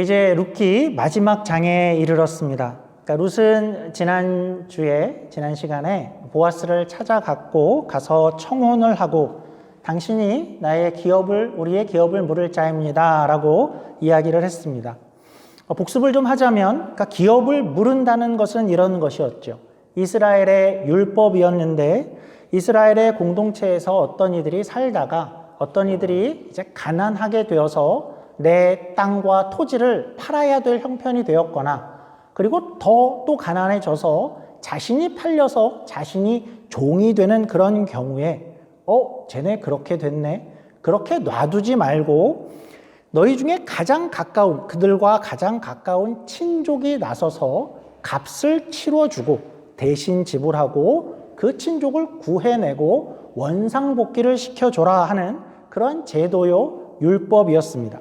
이제 룻기 마지막 장에 이르렀습니다. 그러니까 룻은 지난 시간에 보아스를 찾아갔고 가서 청혼을 하고 당신이 우리의 기업을 물을 자입니다 라고 이야기를 했습니다. 복습을 좀 하자면, 그러니까 기업을 물은다는 것은 이런 것이었죠. 이스라엘의 율법이었는데 이스라엘의 공동체에서 어떤 이들이 살다가 어떤 이들이 이제 가난하게 되어서 내 땅과 토지를 팔아야 될 형편이 되었거나, 그리고 또 가난해져서 자신이 팔려서 자신이 종이 되는 그런 경우에 쟤네 그렇게 됐네, 그렇게 놔두지 말고 너희 중에 그들과 가장 가까운 친족이 나서서 값을 치러주고 대신 지불하고 그 친족을 구해내고 원상복귀를 시켜줘라 하는 그런 제도요 율법이었습니다.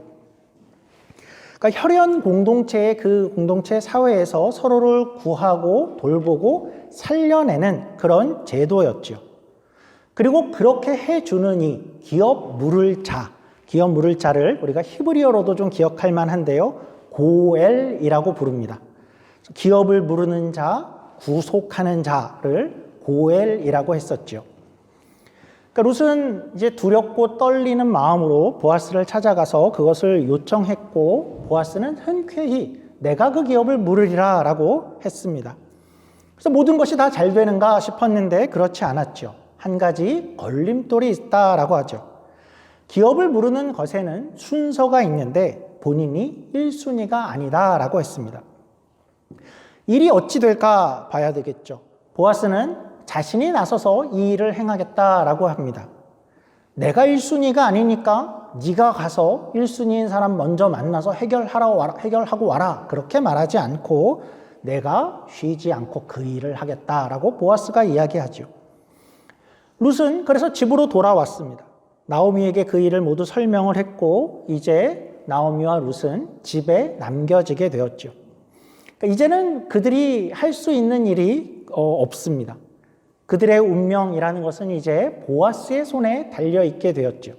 그러니까 혈연 공동체의 그 공동체 사회에서 서로를 구하고 돌보고 살려내는 그런 제도였죠. 그리고 그렇게 해주는 기업 물을 자를 우리가 히브리어로도 좀 기억할 만한데요, 고엘이라고 부릅니다. 기업을 물으는 자, 구속하는 자를 고엘이라고 했었죠. 그러니까 룻은 이제 두렵고 떨리는 마음으로 보아스를 찾아가서 그것을 요청했고, 보아스는 흔쾌히 내가 그 기업을 물으리라 라고 했습니다. 그래서 모든 것이 다 잘 되는가 싶었는데 그렇지 않았죠. 한 가지 걸림돌이 있다라고 하죠. 기업을 물으는 것에는 순서가 있는데 본인이 1순위가 아니다라고 했습니다. 일이 어찌 될까 봐야 되겠죠. 보아스는 자신이 나서서 이 일을 행하겠다라고 합니다. 내가 1순위가 아니니까 네가 가서 1순위인 사람 먼저 만나서 해결하고 와라, 그렇게 말하지 않고 내가 쉬지 않고 그 일을 하겠다라고 보아스가 이야기하죠. 룻은 그래서 집으로 돌아왔습니다. 나오미에게 그 일을 모두 설명을 했고 이제 나오미와 룻은 집에 남겨지게 되었죠. 그러니까 이제는 그들이 할 수 있는 일이 없습니다. 그들의 운명이라는 것은 이제 보아스의 손에 달려있게 되었죠.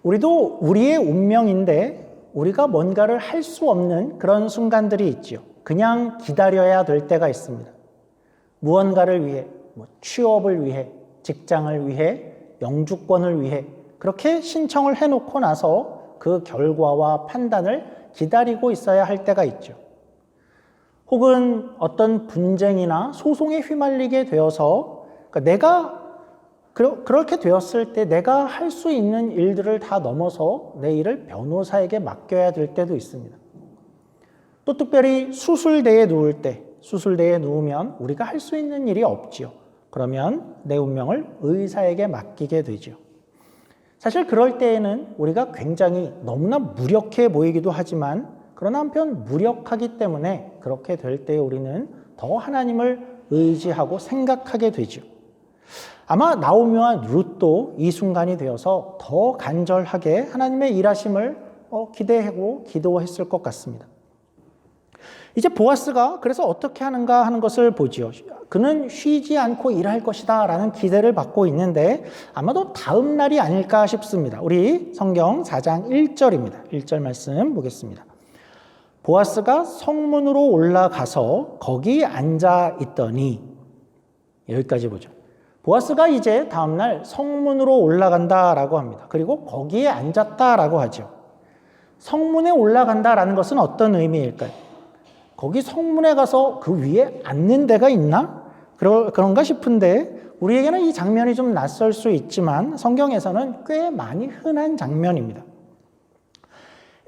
우리도 우리의 운명인데 우리가 뭔가를 할 수 없는 그런 순간들이 있죠. 그냥 기다려야 될 때가 있습니다. 무언가를 위해, 취업을 위해, 직장을 위해, 영주권을 위해 그렇게 신청을 해놓고 나서 그 결과와 판단을 기다리고 있어야 할 때가 있죠. 혹은 어떤 분쟁이나 소송에 휘말리게 되어서 내가 그렇게 되었을 때 내가 할 수 있는 일들을 다 넘어서 내 일을 변호사에게 맡겨야 될 때도 있습니다. 또 특별히 수술대에 누우면 우리가 할 수 있는 일이 없지요. 그러면 내 운명을 의사에게 맡기게 되죠. 사실 그럴 때에는 우리가 굉장히 너무나 무력해 보이기도 하지만, 그러나 한편 무력하기 때문에 그렇게 될 때 우리는 더 하나님을 의지하고 생각하게 되죠. 아마 나오미와 룻도 이 순간이 되어서 더 간절하게 하나님의 일하심을 기대하고 기도했을 것 같습니다. 이제 보아스가 그래서 어떻게 하는가 하는 것을 보지요. 그는 쉬지 않고 일할 것이다 라는 기대를 받고 있는데 아마도 다음 날이 아닐까 싶습니다. 우리 성경 4장 1절입니다. 1절 말씀 보겠습니다. 보아스가 성문으로 올라가서 거기 앉아 있더니, 여기까지 보죠. 보아스가 이제 다음날 성문으로 올라간다라고 합니다. 그리고 거기에 앉았다라고 하죠. 성문에 올라간다라는 것은 어떤 의미일까요? 거기 성문에 가서 그 위에 앉는 데가 있나? 그런가 싶은데 우리에게는 이 장면이 좀 낯설 수 있지만 성경에서는 꽤 많이 흔한 장면입니다.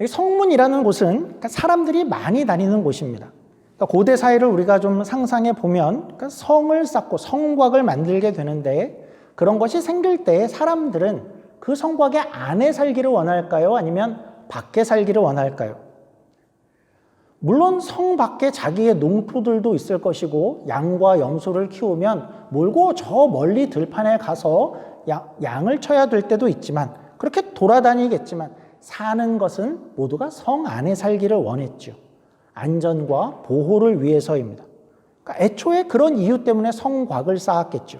성문이라는 곳은 사람들이 많이 다니는 곳입니다. 고대 사회를 우리가 좀 상상해 보면 성을 쌓고 성곽을 만들게 되는데, 그런 것이 생길 때 사람들은 그 성곽의 안에 살기를 원할까요? 아니면 밖에 살기를 원할까요? 물론 성 밖에 자기의 농토들도 있을 것이고 양과 염소를 키우면 몰고 저 멀리 들판에 가서 양을 쳐야 될 때도 있지만, 그렇게 돌아다니겠지만 사는 것은 모두가 성 안에 살기를 원했죠. 안전과 보호를 위해서입니다. 그러니까 애초에 그런 이유 때문에 성곽을 쌓았겠죠.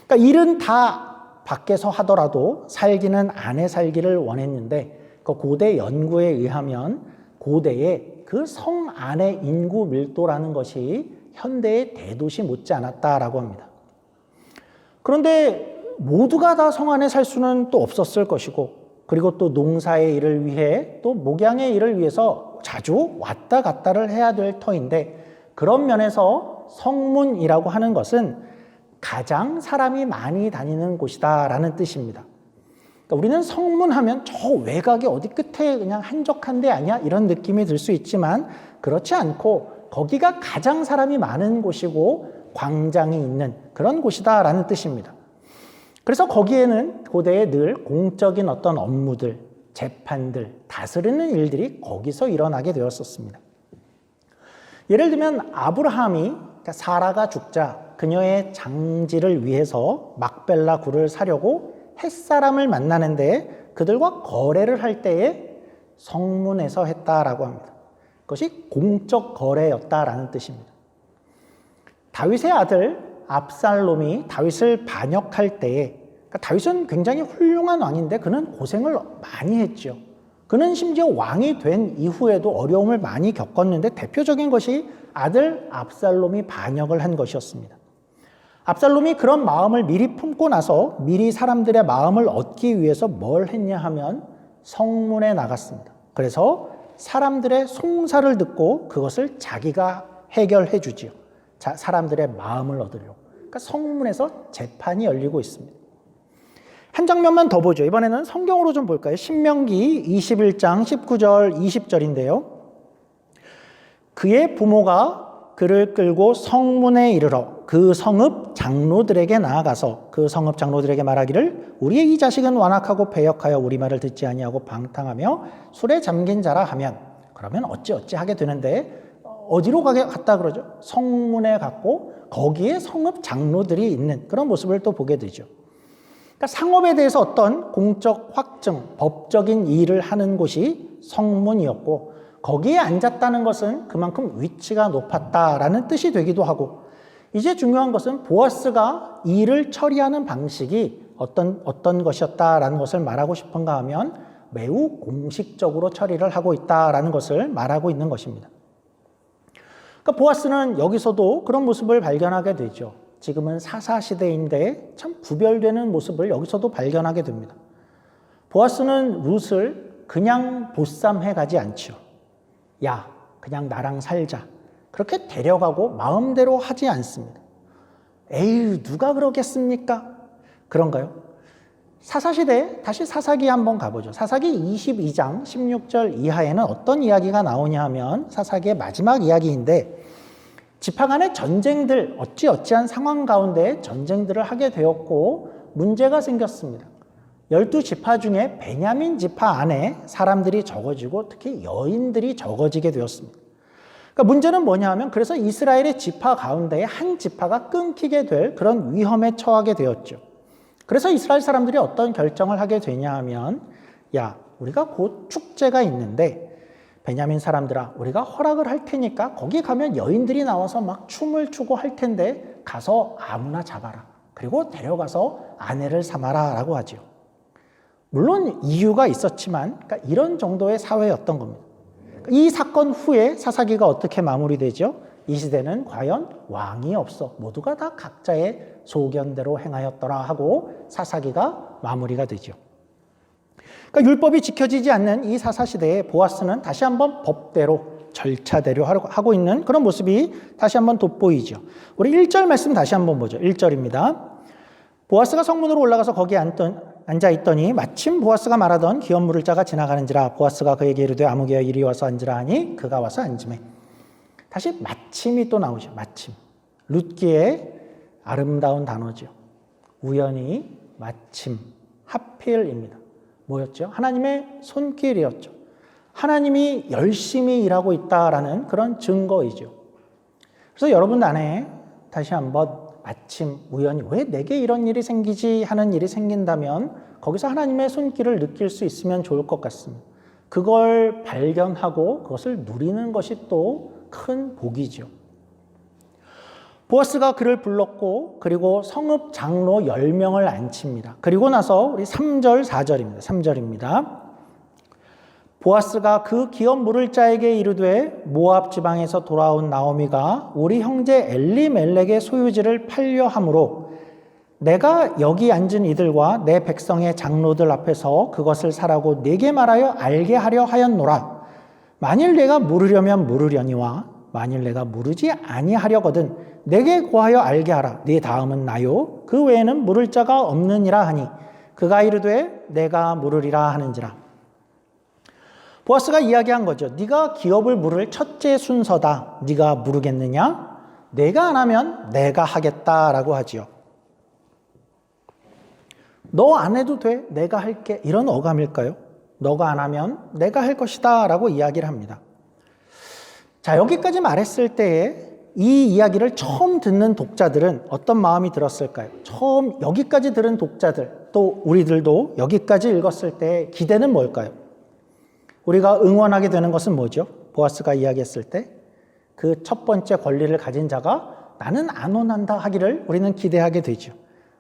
그러니까 일은 다 밖에서 하더라도 살기는 안에 살기를 원했는데, 그 고대 연구에 의하면 고대에 그 성 안의 인구 밀도라는 것이 현대의 대도시 못지 않았다라고 합니다. 그런데 모두가 다 성 안에 살 수는 또 없었을 것이고, 그리고 또 농사의 일을 위해 또 목양의 일을 위해서 자주 왔다 갔다를 해야 될 터인데, 그런 면에서 성문이라고 하는 것은 가장 사람이 많이 다니는 곳이다라는 뜻입니다. 그러니까 우리는 성문하면 저 외곽에 어디 끝에 그냥 한적한 데 아니야? 이런 느낌이 들 수 있지만 그렇지 않고 거기가 가장 사람이 많은 곳이고 광장이 있는 그런 곳이다라는 뜻입니다. 그래서 거기에는 고대에 늘 공적인 어떤 업무들, 재판들, 다스리는 일들이 거기서 일어나게 되었었습니다. 예를 들면 아브라함이, 그러니까 사라가 죽자 그녀의 장지를 위해서 막벨라 굴을 사려고 햇사람을 만나는데 그들과 거래를 할 때에 성문에서 했다라고 합니다. 그것이 공적 거래였다라는 뜻입니다. 다윗의 아들 압살롬이 다윗을 반역할 때에, 그러니까 다윗은 굉장히 훌륭한 왕인데 그는 고생을 많이 했죠. 그는 심지어 왕이 된 이후에도 어려움을 많이 겪었는데 대표적인 것이 아들 압살롬이 반역을 한 것이었습니다. 압살롬이 그런 마음을 미리 품고 나서 미리 사람들의 마음을 얻기 위해서 뭘 했냐 하면 성문에 나갔습니다. 그래서 사람들의 송사를 듣고 그것을 자기가 해결해 주지요. 사람들의 마음을 얻으려고. 그러니까 성문에서 재판이 열리고 있습니다. 한 장면만 더 보죠. 이번에는 성경으로 좀 볼까요? 신명기 21장 19절 20절인데요. 그의 부모가 그를 끌고 성문에 이르러 그 성읍 장로들에게 나아가서 그 성읍 장로들에게 말하기를 우리의 이 자식은 완악하고 패역하여 우리 말을 듣지 아니하고 방탕하며 술에 잠긴 자라 하면, 그러면 어찌 하게 되는데 어디로 갔다 그러죠? 성문에 갔고 거기에 성읍 장로들이 있는 그런 모습을 또 보게 되죠. 그러니까 상업에 대해서 어떤 공적 확증, 법적인 일을 하는 곳이 성문이었고, 거기에 앉았다는 것은 그만큼 위치가 높았다라는 뜻이 되기도 하고, 이제 중요한 것은 보아스가 일을 처리하는 방식이 어떤 것이었다라는 것을 말하고 싶은가 하면 매우 공식적으로 처리를 하고 있다라는 것을 말하고 있는 것입니다. 그러니까 보아스는 여기서도 그런 모습을 발견하게 되죠. 지금은 사사시대인데 참 구별되는 모습을 여기서도 발견하게 됩니다. 보아스는 룻을 그냥 보쌈해 가지 않죠. 야, 그냥 나랑 살자. 그렇게 데려가고 마음대로 하지 않습니다. 에휴, 누가 그러겠습니까? 그런가요? 사사시대, 다시 사사기 한번 가보죠. 사사기 22장 16절 이하에는 어떤 이야기가 나오냐 하면 사사기의 마지막 이야기인데, 지파 간의 전쟁들, 어찌어찌한 상황 가운데 전쟁들을 하게 되었고 문제가 생겼습니다. 12지파 중에 베냐민 지파 안에 사람들이 적어지고 특히 여인들이 적어지게 되었습니다. 그러니까 문제는 뭐냐 하면, 그래서 이스라엘의 지파 가운데 한 지파가 끊기게 될 그런 위험에 처하게 되었죠. 그래서 이스라엘 사람들이 어떤 결정을 하게 되냐 하면, 야, 우리가 곧 축제가 있는데 베냐민 사람들아, 우리가 허락을 할 테니까 거기 가면 여인들이 나와서 막 춤을 추고 할 텐데 가서 아무나 잡아라. 그리고 데려가서 아내를 삼아라 라고 하죠. 물론 이유가 있었지만 그러니까 이런 정도의 사회였던 겁니다. 이 사건 후에 사사기가 어떻게 마무리되죠? 이 시대는 과연 왕이 없어 모두가 다 각자의 소견대로 행하였더라 하고 사사기가 마무리가 되죠. 그러니까 율법이 지켜지지 않는 이 사사시대에 보아스는 다시 한번 법대로 절차대로 하고 있는 그런 모습이 다시 한번 돋보이죠. 우리 1절 말씀 다시 한번 보죠. 1절입니다. 보아스가 성문으로 올라가서 거기에 앉아있더니 마침 보아스가 말하던 기업 물을 자가 지나가는지라. 보아스가 그에게 이르되 아무개여 이리 와서 앉으라 하니 그가 와서 앉으매. 다시 마침이 또 나오죠. 마침. 룻기의 아름다운 단어죠. 우연히, 마침, 하필입니다. 뭐였죠? 하나님의 손길이었죠. 하나님이 열심히 일하고 있다라는 그런 증거이죠. 그래서 여러분 안에 다시 한번 마침, 우연히 왜 내게 이런 일이 생기지 하는 일이 생긴다면 거기서 하나님의 손길을 느낄 수 있으면 좋을 것 같습니다. 그걸 발견하고 그것을 누리는 것이 또 큰 복이죠. 보아스가 그를 불렀고 그리고 성읍 장로 10명을 앉힙니다. 그리고 나서 우리 3절, 4절입니다. 3절입니다. 보아스가 그 기업 물을 자에게 이르되 모압 지방에서 돌아온 나오미가 우리 형제 엘리멜렉의 소유지를 팔려 함으로 내가 여기 앉은 이들과 내 백성의 장로들 앞에서 그것을 사라고 네게 말하여 알게 하려 하였노라. 만일 내가 물으려면 물으려니와 만일 내가 물으지 아니하려거든 내게 고하여 알게 하라. 네 다음은 나요. 그 외에는 물을 자가 없느니라 하니 그가 이르되 내가 물으리라 하는지라. 보아스가 이야기한 거죠. 네가 기업을 물을 첫째 순서다. 네가 물으겠느냐? 내가 안 하면 내가 하겠다라고 하지요. 너 안 해도 돼. 내가 할게. 이런 어감일까요? 너가 안 하면 내가 할 것이다 라고 이야기를 합니다. 자, 여기까지 말했을 때에 이 이야기를 처음 듣는 독자들은 어떤 마음이 들었을까요? 처음 여기까지 들은 독자들, 또 우리들도 여기까지 읽었을 때 기대는 뭘까요? 우리가 응원하게 되는 것은 뭐죠? 보아스가 이야기했을 때 그 첫 번째 권리를 가진 자가 나는 안 원한다 하기를 우리는 기대하게 되죠.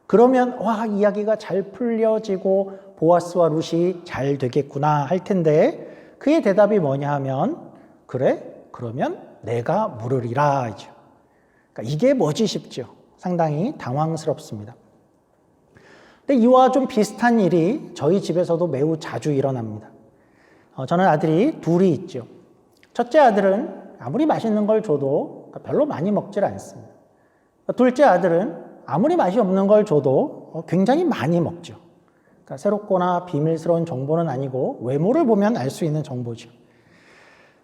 그러면 와, 이야기가 잘 풀려지고 보아스와 룻이 잘 되겠구나 할 텐데 그의 대답이 뭐냐 하면 그래? 그러면 내가 물으리라 이죠. 그러니까 이게 뭐지 싶죠. 상당히 당황스럽습니다. 근데 이와 좀 비슷한 일이 저희 집에서도 매우 자주 일어납니다. 저는 아들이 둘이 있죠. 첫째 아들은 아무리 맛있는 걸 줘도 별로 많이 먹질 않습니다. 둘째 아들은 아무리 맛이 없는 걸 줘도 굉장히 많이 먹죠. 그러니까 새롭거나 비밀스러운 정보는 아니고 외모를 보면 알 수 있는 정보죠.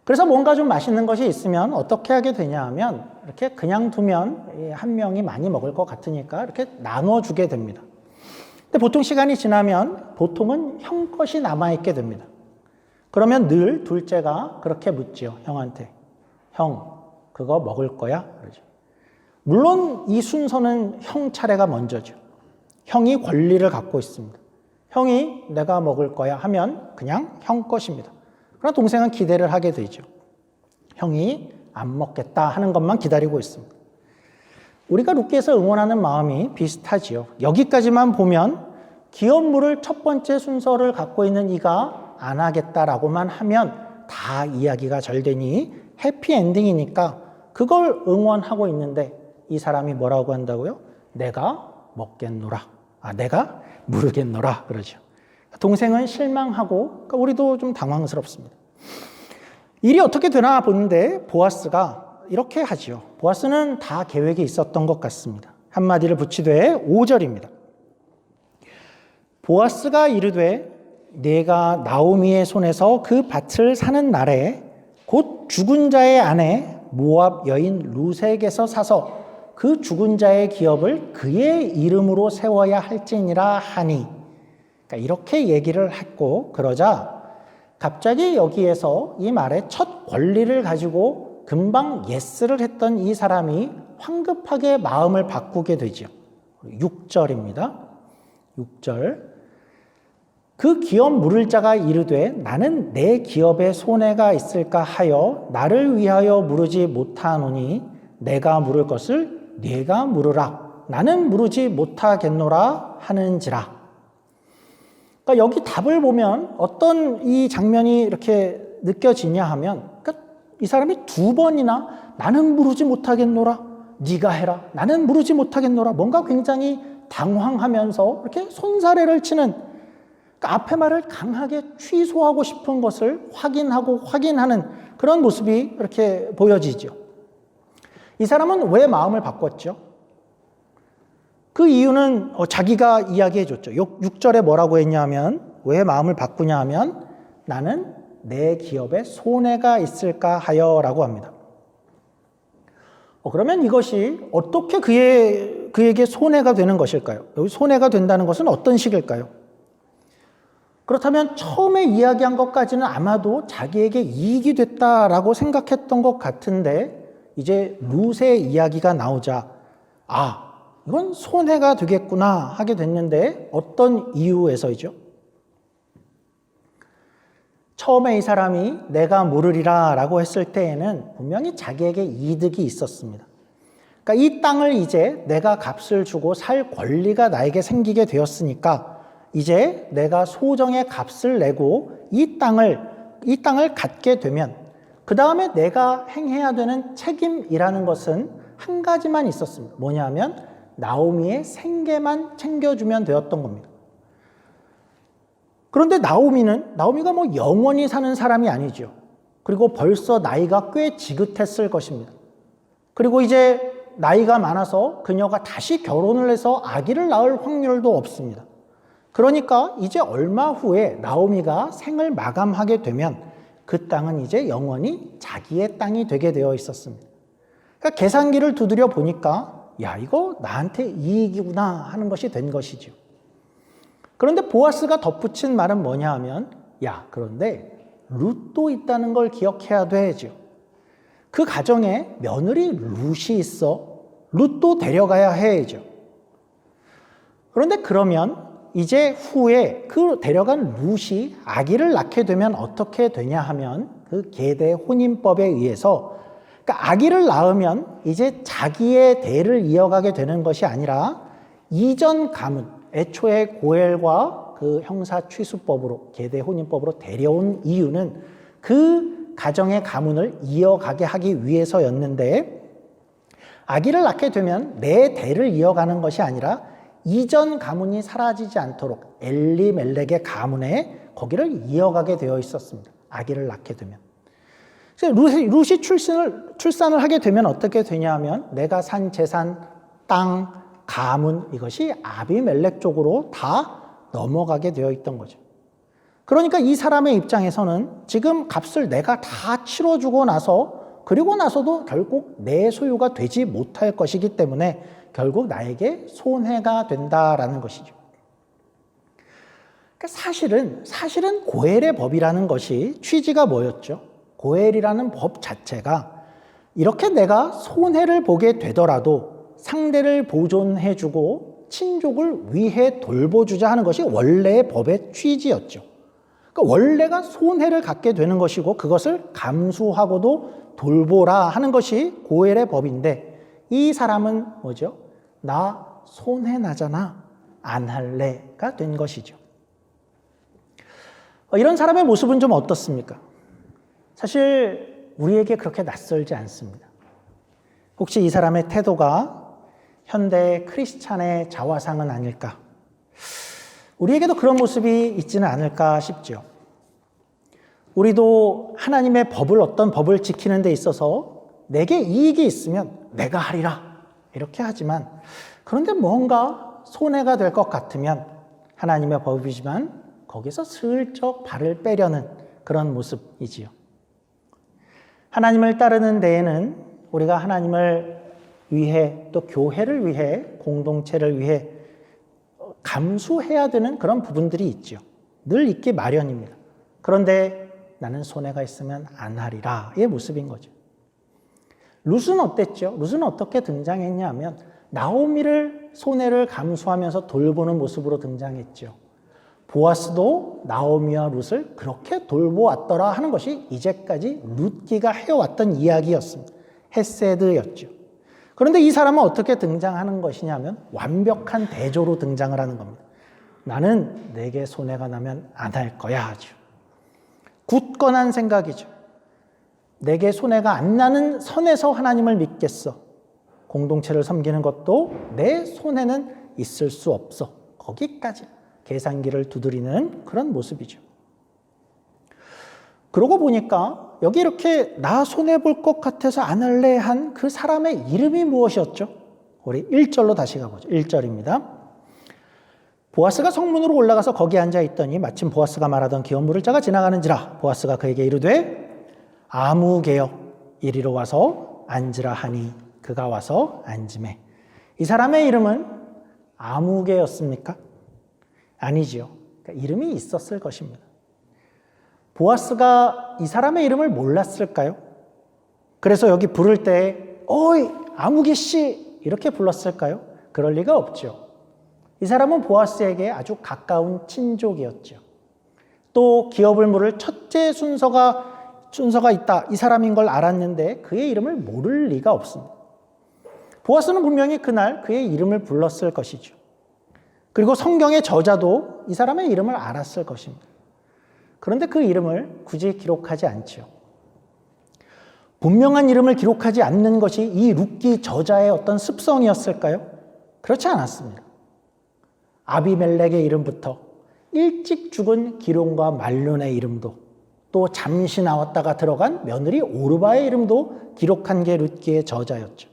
그래서 뭔가 좀 맛있는 것이 있으면 어떻게 하게 되냐 하면 이렇게 그냥 두면 한 명이 많이 먹을 것 같으니까 이렇게 나눠주게 됩니다. 근데 보통 시간이 지나면 보통은 형 것이 남아있게 됩니다. 그러면 늘 둘째가 그렇게 묻지요. 형한테. 형, 그거 먹을 거야? 그러죠. 물론 이 순서는 형 차례가 먼저죠. 형이 권리를 갖고 있습니다. 형이 내가 먹을 거야 하면 그냥 형 것입니다. 그러나 동생은 기대를 하게 되죠. 형이 안 먹겠다 하는 것만 기다리고 있습니다. 우리가 룻기에서 응원하는 마음이 비슷하지요. 여기까지만 보면 기업 물을 첫 번째 순서를 갖고 있는 이가 안 하겠다라고만 하면 다 이야기가 잘 되니 해피엔딩이니까 그걸 응원하고 있는데 이 사람이 뭐라고 한다고요? 내가 먹겠노라. 내가 물으겠노라. 그러죠. 동생은 실망하고 그러니까 우리도 좀 당황스럽습니다. 일이 어떻게 되나 보는데 보아스가 이렇게 하죠. 보아스는 다 계획이 있었던 것 같습니다. 한마디를 붙이되 5절입니다. 보아스가 이르되 내가 나오미의 손에서 그 밭을 사는 날에 곧 죽은 자의 아내 모압 여인 룻에게서 사서 그 죽은 자의 기업을 그의 이름으로 세워야 할지니라 하니. 그러니까 이렇게 얘기를 했고 그러자 갑자기 여기에서 이 말에 첫 권리를 가지고 금방 예스를 했던 이 사람이 황급하게 마음을 바꾸게 되죠. 6절입니다. 6절. 그 기업 물을 자가 이르되 나는 내 기업에 손해가 있을까 하여 나를 위하여 물으지 못하노니 내가 물을 것을 네가 물으라. 나는 물으지 못하겠노라 하는지라. 그러니까 여기 답을 보면 어떤 이 장면이 이렇게 느껴지냐 하면 그러니까 이 사람이 두 번이나 나는 물으지 못하겠노라. 네가 해라. 나는 물으지 못하겠노라. 뭔가 굉장히 당황하면서 이렇게 손사래를 치는 그러니까 앞에 말을 강하게 취소하고 싶은 것을 확인하는 그런 모습이 이렇게 보여지죠. 이 사람은 왜 마음을 바꿨죠? 그 이유는 자기가 이야기해 줬죠. 6절에 뭐라고 했냐면 왜 마음을 바꾸냐 하면 나는 내 기업에 손해가 있을까 하여 라고 합니다. 그러면 이것이 어떻게 그에게 손해가 되는 것일까요? 여기 손해가 된다는 것은 어떤 식일까요? 그렇다면 처음에 이야기한 것까지는 아마도 자기에게 이익이 됐다라고 생각했던 것 같은데 이제 룻의 이야기가 나오자 이건 손해가 되겠구나 하게 됐는데 어떤 이유에서이죠? 처음에 이 사람이 내가 물으리라 라고 했을 때에는 분명히 자기에게 이득이 있었습니다. 그러니까 이 땅을 이제 내가 값을 주고 살 권리가 나에게 생기게 되었으니까 이제 내가 소정의 값을 내고 이 땅을 이 땅을 갖게 되면 그 다음에 내가 행해야 되는 책임이라는 것은 한 가지만 있었습니다. 뭐냐면 나오미의 생계만 챙겨주면 되었던 겁니다. 그런데 나오미가 뭐 영원히 사는 사람이 아니죠. 그리고 벌써 나이가 꽤 지긋했을 것입니다. 그리고 이제 나이가 많아서 그녀가 다시 결혼을 해서 아기를 낳을 확률도 없습니다. 그러니까 이제 얼마 후에 나오미가 생을 마감하게 되면 그 땅은 이제 영원히 자기의 땅이 되게 되어 있었습니다. 그러니까 계산기를 두드려 보니까 야, 이거 나한테 이익이구나 하는 것이 된 것이죠. 그런데 보아스가 덧붙인 말은 뭐냐 하면 야, 그런데 룻도 있다는 걸 기억해야 되죠. 그 가정에 며느리 룻이 있어 룻도 데려가야 해야죠. 그런데 그러면 이제 후에 그 데려간 룻이 아기를 낳게 되면 어떻게 되냐 하면 그 계대 혼인법에 의해서 그러니까 아기를 낳으면 이제 자기의 대를 이어가게 되는 것이 아니라 이전 가문, 애초에 고엘과 그 형사 취수법으로 계대 혼인법으로 데려온 이유는 그 가정의 가문을 이어가게 하기 위해서였는데 아기를 낳게 되면 내 대를 이어가는 것이 아니라 이전 가문이 사라지지 않도록 엘리멜렉의 가문에 거기를 이어가게 되어 있었습니다. 아기를 낳게 되면. 룻이 출산을 하게 되면 어떻게 되냐 하면 내가 산 재산, 땅, 가문 이것이 아비멜렉 쪽으로 다 넘어가게 되어 있던 거죠. 그러니까 이 사람의 입장에서는 지금 값을 내가 다 치러주고 나서 그리고 나서도 결국 내 소유가 되지 못할 것이기 때문에 결국 나에게 손해가 된다라는 것이죠. 그러니까 사실은 고엘의 법이라는 것이 취지가 뭐였죠? 고엘이라는 법 자체가 이렇게 내가 손해를 보게 되더라도 상대를 보존해주고 친족을 위해 돌보주자 하는 것이 원래의 법의 취지였죠. 그러니까 원래가 손해를 갖게 되는 것이고 그것을 감수하고도 돌보라 하는 것이 고엘의 법인데 이 사람은 뭐죠? 나 손해 나잖아. 안 할래가 된 것이죠. 이런 사람의 모습은 좀 어떻습니까? 사실 우리에게 그렇게 낯설지 않습니다. 혹시 이 사람의 태도가 현대 크리스찬의 자화상은 아닐까? 우리에게도 그런 모습이 있지는 않을까 싶죠. 우리도 하나님의 법을 어떤 법을 지키는 데 있어서 내게 이익이 있으면 내가 하리라 이렇게 하지만 그런데 뭔가 손해가 될 것 같으면 하나님의 법이지만 거기서 슬쩍 발을 빼려는 그런 모습이지요. 하나님을 따르는 데에는 우리가 하나님을 위해 또 교회를 위해 공동체를 위해 감수해야 되는 그런 부분들이 있죠. 늘 있기 마련입니다. 그런데 나는 손해가 있으면 안 하리라의 모습인 거죠. 룻은 어땠죠? 룻은 어떻게 등장했냐면 나오미를 손해를 감수하면서 돌보는 모습으로 등장했죠. 보아스도 나오미와 룻을 그렇게 돌보았더라 하는 것이 이제까지 룻기가 해왔던 이야기였습니다. 헤세드였죠. 그런데 이 사람은 어떻게 등장하는 것이냐면 완벽한 대조로 등장을 하는 겁니다. 나는 내게 손해가 나면 안 할 거야 하죠. 굳건한 생각이죠. 내게 손해가 안 나는 선에서 하나님을 믿겠어. 공동체를 섬기는 것도 내 손해는 있을 수 없어. 거기까지 계산기를 두드리는 그런 모습이죠. 그러고 보니까 여기 이렇게 나 손해볼 것 같아서 안 할래 한 그 사람의 이름이 무엇이었죠? 우리 1절로 다시 가보죠. 1절입니다. 보아스가 성문으로 올라가서 거기 앉아 있더니 마침 보아스가 말하던 기업 물을 자가 지나가는지라 보아스가 그에게 이르되 아무개여 이리로 와서 앉으라 하니 그가 와서 앉으매. 이 사람의 이름은 아무개였습니까? 아니지요. 그러니까 이름이 있었을 것입니다. 보아스가 이 사람의 이름을 몰랐을까요? 그래서 여기 부를 때 어이 아무개 씨 이렇게 불렀을까요? 그럴 리가 없죠. 이 사람은 보아스에게 아주 가까운 친족이었죠. 또 기업을 물을 첫째 순서가 있다 이 사람인 걸 알았는데 그의 이름을 모를 리가 없습니다. 보아스는 분명히 그날 그의 이름을 불렀을 것이죠. 그리고 성경의 저자도 이 사람의 이름을 알았을 것입니다. 그런데 그 이름을 굳이 기록하지 않지요. 분명한 이름을 기록하지 않는 것이 이 룻기 저자의 어떤 습성이었을까요? 그렇지 않았습니다. 아비멜렉의 이름부터 일찍 죽은 기론과 말론의 이름도, 또 잠시 나왔다가 들어간 며느리 오르바의 이름도 기록한 게 룻기의 저자였죠.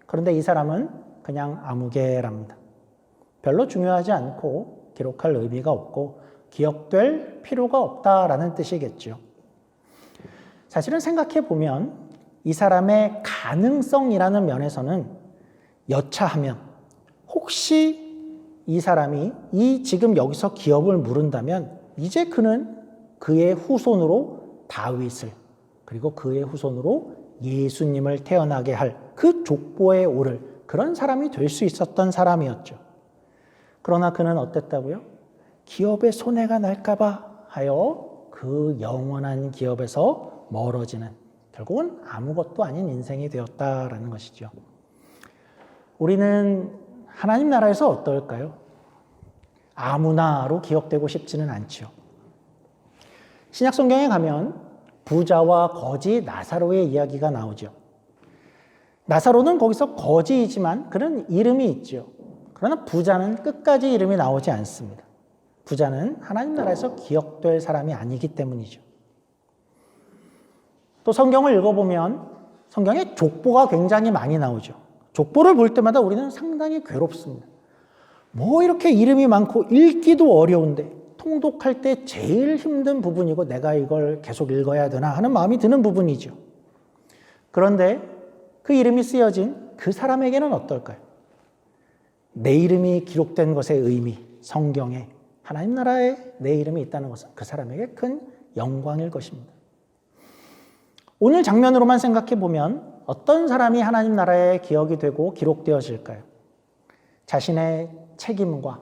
그런데 이 사람은 그냥 아무개랍니다. 별로 중요하지 않고 기록할 의미가 없고 기억될 필요가 없다라는 뜻이겠죠. 사실은 생각해 보면 이 사람의 가능성이라는 면에서는 여차하면 혹시 이 사람이 이 지금 여기서 기업을 물은다면 이제 그는 그의 후손으로 다윗을, 그리고 그의 후손으로 예수님을 태어나게 할 그 족보에 오를 그런 사람이 될 수 있었던 사람이었죠. 그러나 그는 어땠다고요? 기업에 손해가 날까봐 하여 그 영원한 기업에서 멀어지는, 결국은 아무것도 아닌 인생이 되었다라는 것이죠. 우리는 하나님 나라에서 어떨까요? 아무나로 기억되고 싶지는 않죠. 신약 성경에 가면 부자와 거지 나사로의 이야기가 나오죠. 나사로는 거기서 거지이지만 그런 이름이 있죠. 그러나 부자는 끝까지 이름이 나오지 않습니다. 부자는 하나님 나라에서 기억될 사람이 아니기 때문이죠. 또 성경을 읽어보면 성경에 족보가 굉장히 많이 나오죠. 족보를 볼 때마다 우리는 상당히 괴롭습니다. 뭐 이렇게 이름이 많고 읽기도 어려운데, 통독할 때 제일 힘든 부분이고 내가 이걸 계속 읽어야 되나 하는 마음이 드는 부분이죠. 그런데 그 이름이 쓰여진 그 사람에게는 어떨까요? 내 이름이 기록된 것의 의미, 성경에 하나님 나라에 내 이름이 있다는 것은 그 사람에게 큰 영광일 것입니다. 오늘 장면으로만 생각해 보면 어떤 사람이 하나님 나라에 기억이 되고 기록되어질까요? 자신의 책임과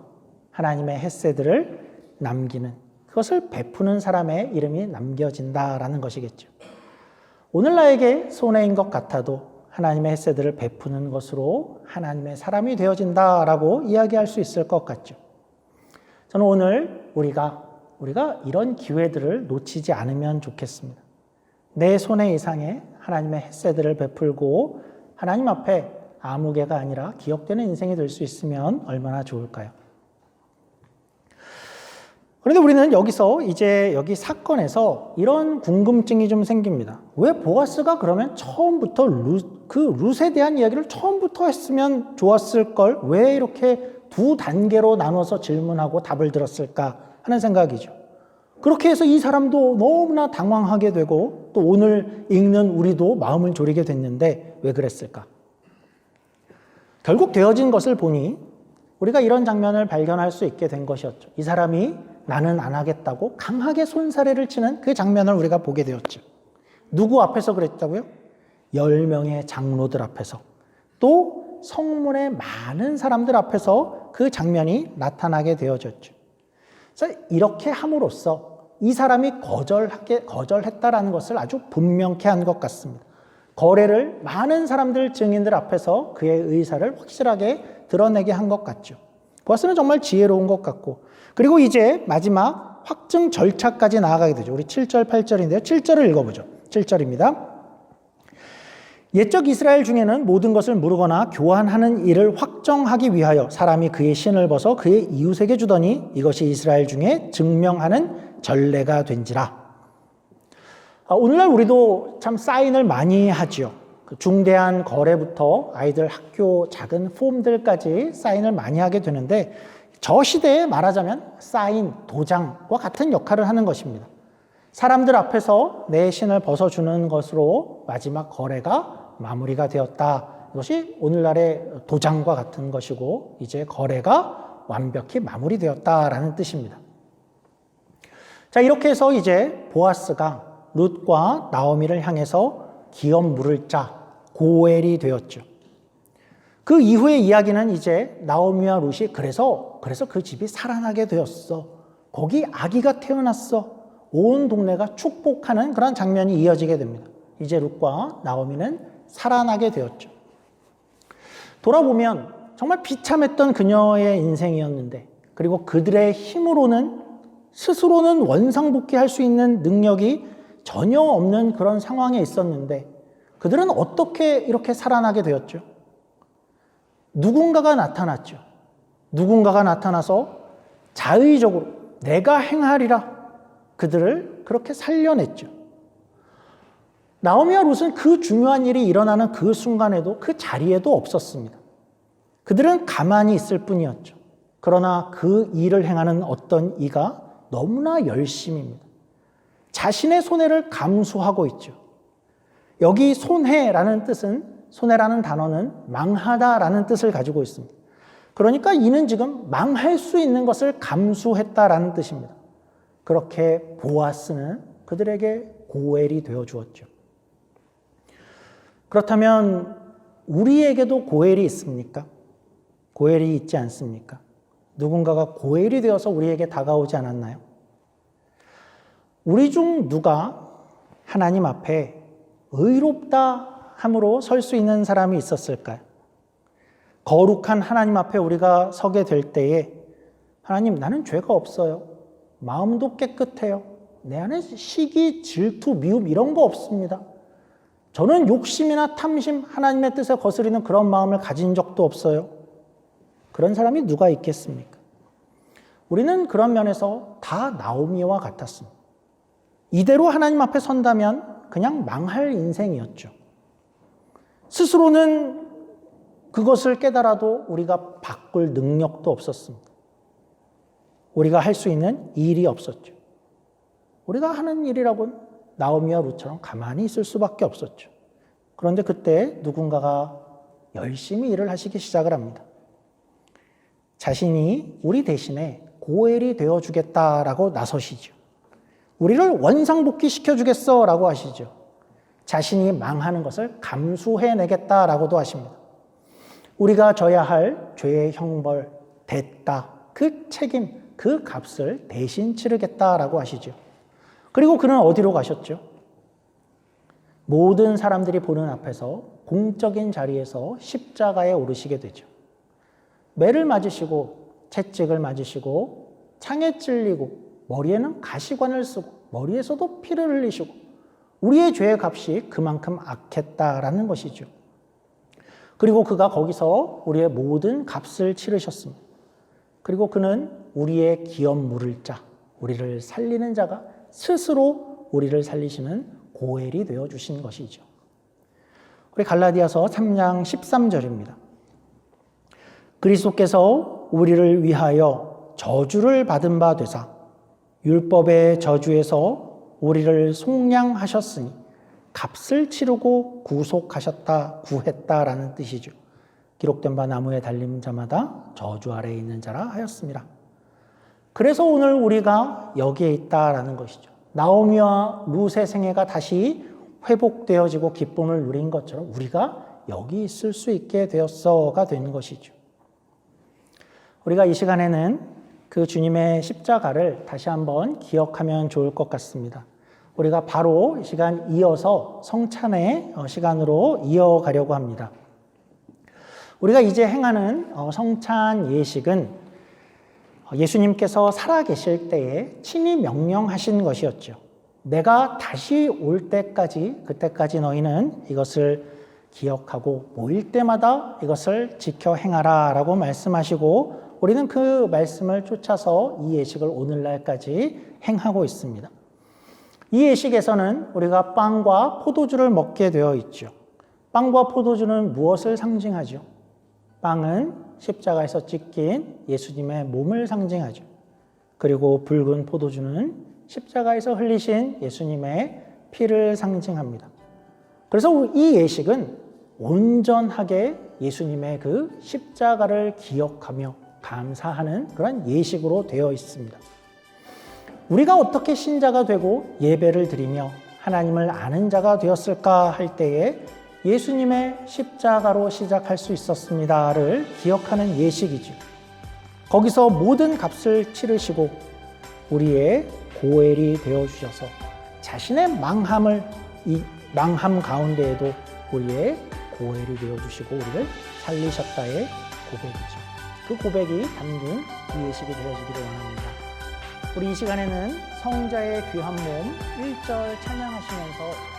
하나님의 햇새들을 남기는, 그것을 베푸는 사람의 이름이 남겨진다라는 것이겠죠. 오늘 나에게 손해인 것 같아도 하나님의 햇새들을 베푸는 것으로 하나님의 사람이 되어진다라고 이야기할 수 있을 것 같죠. 저는 오늘 우리가 이런 기회들을 놓치지 않으면 좋겠습니다. 내 손해 이상의 하나님의 햇새들을 베풀고 하나님 앞에 아무개가 아니라 기억되는 인생이 될 수 있으면 얼마나 좋을까요? 그런데 우리는 여기서 이제 여기 사건에서 이런 궁금증이 좀 생깁니다. 왜 보아스가 그러면 처음부터 룻에 대한 이야기를 처음부터 했으면 좋았을 걸 왜 이렇게 두 단계로 나눠서 질문하고 답을 들었을까 하는 생각이죠. 그렇게 해서 이 사람도 너무나 당황하게 되고 또 오늘 읽는 우리도 마음을 졸이게 됐는데 왜 그랬을까? 결국 되어진 것을 보니 우리가 이런 장면을 발견할 수 있게 된 것이었죠. 이 사람이 나는 안 하겠다고 강하게 손사래를 치는 그 장면을 우리가 보게 되었죠. 누구 앞에서 그랬다고요? 10명의 장로들 앞에서, 또 성문의 많은 사람들 앞에서 그 장면이 나타나게 되어졌죠. 그래서 이렇게 함으로써 이 사람이 거절했다라는 것을 아주 분명케 한 것 같습니다. 거래를 많은 사람들, 증인들 앞에서 그의 의사를 확실하게 드러내게 한 것 같죠. 보아스는 정말 지혜로운 것 같고, 그리고 이제 마지막 확증 절차까지 나아가게 되죠. 우리 7절, 8절인데요. 7절을 읽어보죠. 7절입니다. 옛적 이스라엘 중에는 모든 것을 무르거나 교환하는 일을 확정하기 위하여 사람이 그의 신을 벗어 그의 이웃에게 주더니 이것이 이스라엘 중에 증명하는 전례가 된지라. 오늘날 우리도 참 사인을 많이 하죠. 중대한 거래부터 아이들 학교 작은 폼들까지 사인을 많이 하게 되는데, 저 시대에 말하자면 사인, 도장과 같은 역할을 하는 것입니다. 사람들 앞에서 내 신을 벗어주는 것으로 마지막 거래가 마무리가 되었다. 이것이 오늘날의 도장과 같은 것이고 이제 거래가 완벽히 마무리되었다라는 뜻입니다. 자, 이렇게 해서 이제 보아스가 룻과 나오미를 향해서 기업 물을 자 고엘이 되었죠. 그 이후의 이야기는 이제 나오미와 룻이 그래서 그 집이 살아나게 되었어. 거기 아기가 태어났어. 온 동네가 축복하는 그런 장면이 이어지게 됩니다. 이제 룻과 나오미는 살아나게 되었죠. 돌아보면 정말 비참했던 그녀의 인생이었는데, 그리고 그들의 힘으로는 스스로는 원상복귀할 수 있는 능력이 전혀 없는 그런 상황에 있었는데 그들은 어떻게 이렇게 살아나게 되었죠? 누군가가 나타났죠. 누군가가 나타나서 자의적으로 내가 행하리라 그들을 그렇게 살려냈죠. 나오미와 룻은 그 중요한 일이 일어나는 그 순간에도 그 자리에도 없었습니다. 그들은 가만히 있을 뿐이었죠. 그러나 그 일을 행하는 어떤 이가 너무나 열심입니다. 자신의 손해를 감수하고 있죠. 여기 손해라는 단어는 망하다라는 뜻을 가지고 있습니다. 그러니까 이는 지금 망할 수 있는 것을 감수했다라는 뜻입니다. 그렇게 보아스는 그들에게 고엘이 되어 주었죠. 그렇다면 우리에게도 고엘이 있습니까? 고엘이 있지 않습니까? 누군가가 고엘이 되어서 우리에게 다가오지 않았나요? 우리 중 누가 하나님 앞에 의롭다 함으로 설 수 있는 사람이 있었을까요? 거룩한 하나님 앞에 우리가 서게 될 때에 하나님, 나는 죄가 없어요. 마음도 깨끗해요. 내 안에 시기, 질투, 미움 이런 거 없습니다. 저는 욕심이나 탐심, 하나님의 뜻에 거스리는 그런 마음을 가진 적도 없어요. 그런 사람이 누가 있겠습니까? 우리는 그런 면에서 다 나오미와 같았습니다. 이대로 하나님 앞에 선다면 그냥 망할 인생이었죠. 스스로는 그것을 깨달아도 우리가 바꿀 능력도 없었습니다. 우리가 할 수 있는 일이 없었죠. 우리가 하는 일이라고는 나오미와 룻처럼 가만히 있을 수밖에 없었죠. 그런데 그때 누군가가 열심히 일을 하시기 시작을 합니다. 자신이 우리 대신에 고엘이 되어주겠다라고 나서시죠. 우리를 원상복귀 시켜주겠어라고 하시죠. 자신이 망하는 것을 감수해내겠다라고도 하십니다. 우리가 져야 할 죄의 형벌, 대가, 그 책임, 그 값을 대신 치르겠다라고 하시죠. 그리고 그는 어디로 가셨죠? 모든 사람들이 보는 앞에서 공적인 자리에서 십자가에 오르시게 되죠. 매를 맞으시고 채찍을 맞으시고 창에 찔리고 머리에는 가시관을 쓰고 머리에서도 피를 흘리시고 우리의 죄의 값이 그만큼 악했다라는 것이죠. 그리고 그가 거기서 우리의 모든 값을 치르셨습니다. 그리고 그는 우리의 기업 물을 자, 우리를 살리는 자가 스스로 우리를 살리시는 고엘이 되어주신 것이죠. 우리 갈라디아서 3장 13절입니다. 그리스도께서 우리를 위하여 저주를 받은 바 되사 율법의 저주에서 우리를 속량하셨으니 값을 치르고 구했다라는 뜻이죠. 기록된 바 나무에 달린 자마다 저주 아래에 있는 자라 하였습니다. 그래서 오늘 우리가 여기에 있다라는 것이죠. 나오미와 룻의 생애가 다시 회복되어지고 기쁨을 누린 것처럼 우리가 여기 있을 수 있게 되었어가 된 것이죠. 우리가 이 시간에는 그 주님의 십자가를 다시 한번 기억하면 좋을 것 같습니다. 우리가 바로 이 시간 이어서 성찬의 시간으로 이어가려고 합니다. 우리가 이제 행하는 성찬 예식은 예수님께서 살아계실 때에 친히 명령하신 것이었죠. 내가 다시 올 때까지, 그때까지 너희는 이것을 기억하고 모일 때마다 이것을 지켜 행하라 라고 말씀하시고 우리는 그 말씀을 쫓아서 이 예식을 오늘날까지 행하고 있습니다. 이 예식에서는 우리가 빵과 포도주를 먹게 되어 있죠. 빵과 포도주는 무엇을 상징하죠? 빵은 십자가에서 찢긴 예수님의 몸을 상징하죠. 그리고 붉은 포도주는 십자가에서 흘리신 예수님의 피를 상징합니다. 그래서 이 예식은 온전하게 예수님의 그 십자가를 기억하며 감사하는 그런 예식으로 되어 있습니다. 우리가 어떻게 신자가 되고 예배를 드리며 하나님을 아는 자가 되었을까 할 때에 예수님의 십자가로 시작할 수 있었습니다를 기억하는 예식이죠. 거기서 모든 값을 치르시고 우리의 고엘이 되어주셔서 자신의 이 망함 가운데에도 우리의 고엘이 되어주시고 우리를 살리셨다의 고백이죠. 그 고백이 담긴 이 예식이 되어지기를 원합니다. 우리 이 시간에는 성자의 귀한 몸 1절 찬양하시면서